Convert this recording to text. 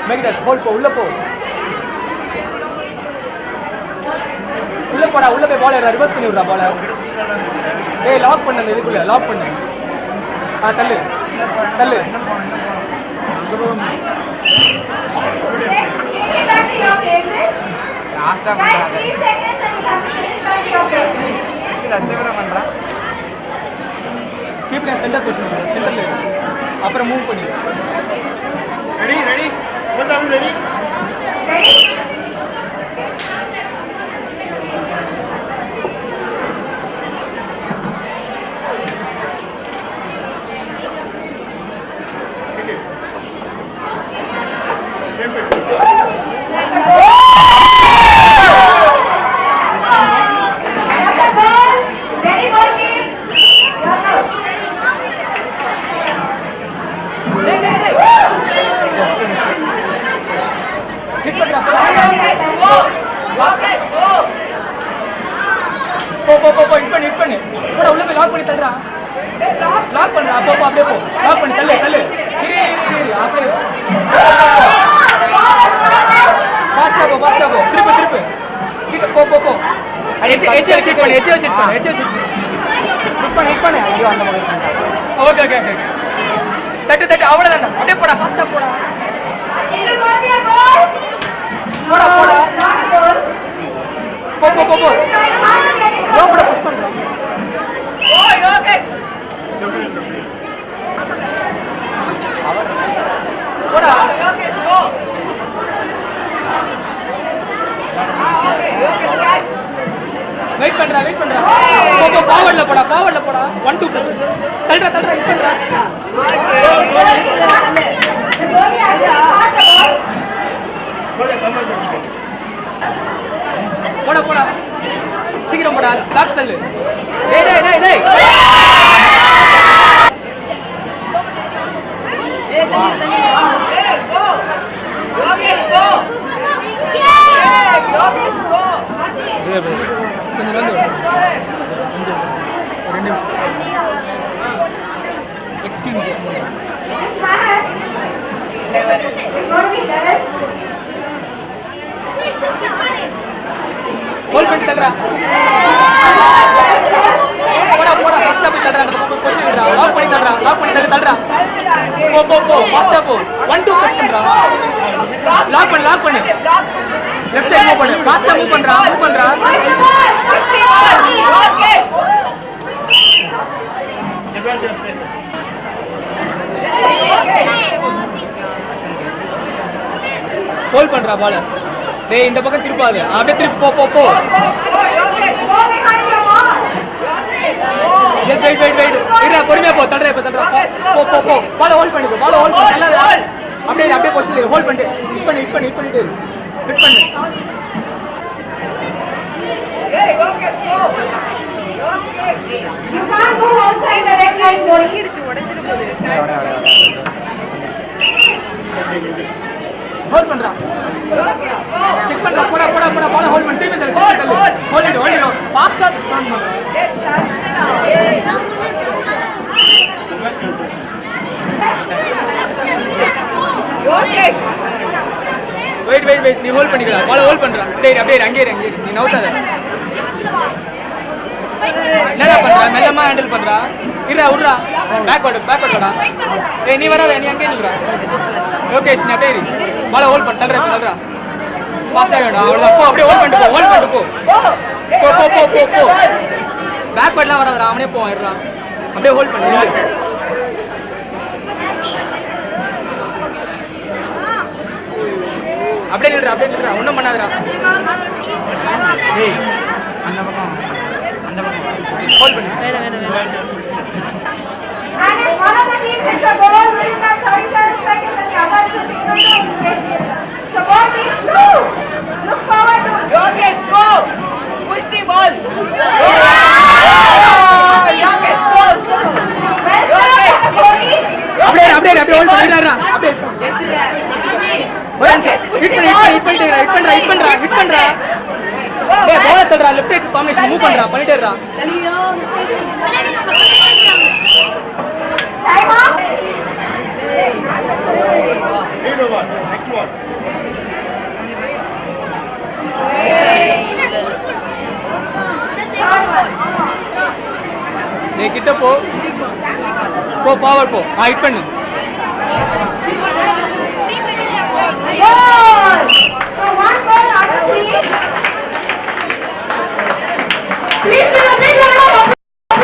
make it hold போ உள்ள போ உள்ள போடா உள்ள போய் பால் ரிவர்ஸ் பண்ணி விடுறா பால் ஏய் லாக் பண்ணு அந்த இதுக்குள்ள லாக் பண்ணு தள்ளு தள்ளு லாஸ்டா பண்றாங்க 3 seconds and you have to finish back your places இது அச்சேவரா பண்றா கீப் தி சென்டர் பொசிஷன் சென்டர்ல அப்புறம் மூவ் பண்ணி ready ready what are you ready ready wait பண்றா போ ஃபார்வர்ட்ல போடா 1 2 தள்ளுடா ஹிட் பண்றா போடா சீக்கிரம் போடா லாக் தள்ளு டேய் Hold பண்ணி தள்ளுடா போடா ஃபாஸ்டா போய் தள்ளுடா அந்த பொசிஷன் விடுடா லாக் பண்ணி தள்ளுடா போ ஃபாஸ்டா போ 1 2 புஷ் பண்றா லாக் பண்ணு லெஃப்ட் சைடு மூவ் பண்ணு ஃபாஸ்டா மூவ் பண்றா ஹோல்ட் பண்றா பால் டேய் இந்த பக்கம் திருப்பாது அப்படியே திருப்பி போ ஜஸ்ட் வெயிட் இரு பொறுமையா போ தள்ளுற போ பால் ஹோல்ட் பண்ணு நல்லா அப்படியே பொசிஷன் ஹோல்ட் பண்ணு ஹிட் பண்ணிட்டு ஹிட் பண்ணு ஏய் okay slow you can't go outside the red line உடைஞ்சிடு போகுது ஹோல்ட் பண்றா செக் பண்றா போடா பால் ஹோல்ட் பண்ணு டீம் தள்ளு ஹோல்ட் ஃபாஸ்டா ரன் பண்ணு யோகேஷ் வெயிட் நீ ஹோல்ட் பண்ணிக்கடா பால் ஹோல்ட் பண்றா அப்படியே அங்கே நீ நவுத்தாத என்னடா பண்றா மெல்லமா ஹேண்டில் பண்றா விடுறா பேக்வர்ட் வாடா ஏய் நீ வராத நீ அங்கே நில்றா யோகேஷ் நீ அப்படியே பால் ஹோல்ட் பண்ணு தள்ளுறா ஃபாஸ்டா வேடா அவ்வளவு அப்படியே ஹோல்ட் பண்ணிட்டு போ பேக்வர்ட்லாம் வராதடா அவனே போயிடுறான் அப்படியே ஹோல்ட் பண்ணு அப்படியே நில்றா ஒண்ணும் பண்ணாதடா டேய் அந்த பக்கம் ஹோல்ட் பண்ணு and if one of the team hits a ball within that 37 seconds then the other is able to get it so ball team 2 look forward to Yogesh go push the ball Yogesh go Yogesh அப்படியே hold பண்ணிடுறா அப்படியே hit பண்றா ஏய் பால் தள்ளுடா left right formation move பண்றா பண்ணிட்டேறா time of நீ கிட்ட போ போ forward போ ஹிட் பண்ணு